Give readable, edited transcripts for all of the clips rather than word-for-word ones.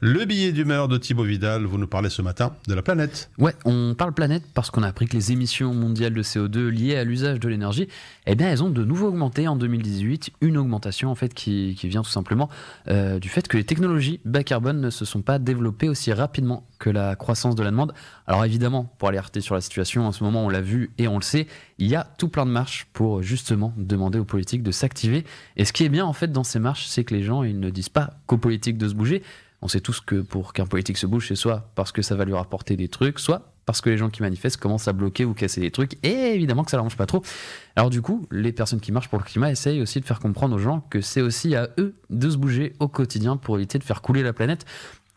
Le billet d'humeur de Thibaut Vidal, vous nous parlez ce matin de la planète. Ouais, on parle planète parce qu'on a appris que les émissions mondiales de CO2 liées à l'usage de l'énergie, eh bien, elles ont de nouveau augmenté en 2018. Une augmentation en fait qui vient tout simplement du fait que les technologies bas carbone ne se sont pas développées aussi rapidement que la croissance de la demande. Alors évidemment, pour alerter sur la situation, en ce moment on l'a vu et on le sait, il y a tout plein de marches pour justement demander aux politiques de s'activer. Et ce qui est bien en fait dans ces marches, c'est que les gens ils ne disent pas qu'aux politiques de se bouger. On sait tous que pour qu'un politique se bouge, c'est soit parce que ça va lui rapporter des trucs, soit parce que les gens qui manifestent commencent à bloquer ou casser des trucs, et évidemment que ça l'arrange pas trop. Alors du coup, les personnes qui marchent pour le climat essayent aussi de faire comprendre aux gens que c'est aussi à eux de se bouger au quotidien pour éviter de faire couler la planète.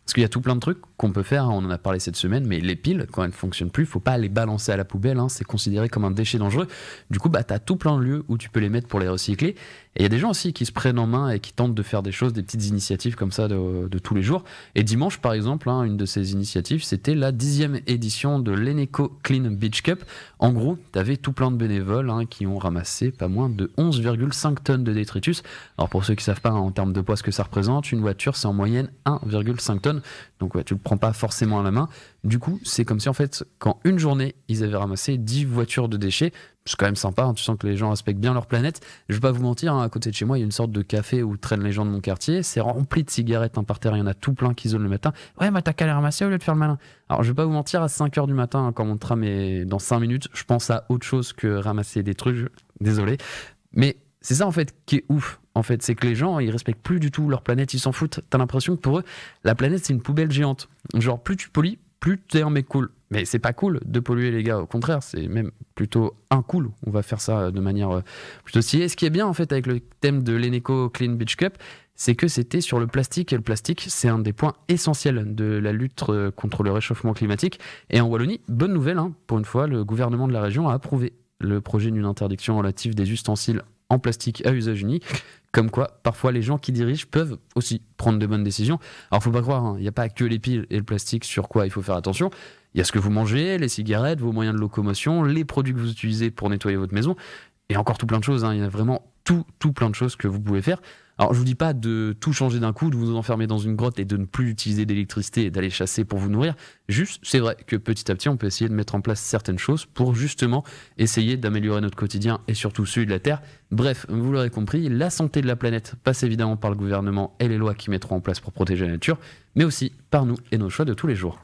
Parce qu'il y a tout plein de trucs qu'on peut faire, on en a parlé cette semaine, mais les piles, quand elles ne fonctionnent plus, faut pas les balancer à la poubelle, c'est considéré comme un déchet dangereux. Du coup, t'as tout plein de lieux où tu peux les mettre pour les recycler. Et il y a des gens aussi qui se prennent en main et qui tentent de faire des choses, des petites initiatives comme ça de tous les jours. Et dimanche, par exemple, une de ces initiatives, c'était la 10e édition de l'Eneco Clean Beach Cup. En gros, t'avais tout plein de bénévoles qui ont ramassé pas moins de 11,5 tonnes de détritus. Alors pour ceux qui savent pas en termes de poids ce que ça représente, une voiture c'est en moyenne 1,5 tonnes. Donc ouais, tu le prends pas forcément à la main. Du coup, c'est comme si en fait, qu'en une journée, ils avaient ramassé 10 voitures de déchets. C'est quand même sympa, tu sens que les gens respectent bien leur planète. Je vais pas vous mentir, à côté de chez moi, il y a une sorte de café où traînent les gens de mon quartier. C'est rempli de cigarettes par terre, il y en a tout plein qui zonent le matin. Ouais, t'as qu'à les ramasser au lieu de faire le malin. Alors je vais pas vous mentir, à 5h du matin, quand mon tram est dans 5 minutes, je pense à autre chose que ramasser des trucs. Désolé. Mais c'est ça en fait qui est ouf. En fait, c'est que les gens, ils respectent plus du tout leur planète, ils s'en foutent. T'as l'impression que pour eux, la planète c'est une poubelle géante. Genre plus tu pollues, plus t'es un mec cool. Mais c'est pas cool de polluer les gars, au contraire, c'est même plutôt uncool. On va faire ça de manière plutôt stylée. Ce qui est bien en fait avec le thème de l'Eneco Clean Beach Cup, c'est que c'était sur le plastique, et le plastique c'est un des points essentiels de la lutte contre le réchauffement climatique. Et en Wallonie, bonne nouvelle, pour une fois, le gouvernement de la région a approuvé le projet d'une interdiction relative des ustensiles en plastique à usage unique. Comme quoi, parfois, les gens qui dirigent peuvent aussi prendre de bonnes décisions. Alors, faut pas croire, il n'y a pas que les piles et le plastique sur quoi il faut faire attention. Il y a ce que vous mangez, les cigarettes, vos moyens de locomotion, les produits que vous utilisez pour nettoyer votre maison, et encore tout plein de choses. Il y a vraiment tout plein de choses que vous pouvez faire. Alors, je vous dis pas de tout changer d'un coup, de vous enfermer dans une grotte et de ne plus utiliser d'électricité et d'aller chasser pour vous nourrir. Juste, c'est vrai que petit à petit, on peut essayer de mettre en place certaines choses pour justement essayer d'améliorer notre quotidien et surtout celui de la Terre. Bref, vous l'aurez compris, la santé de la planète passe évidemment par le gouvernement et les lois qui mettront en place pour protéger la nature, mais aussi par nous et nos choix de tous les jours.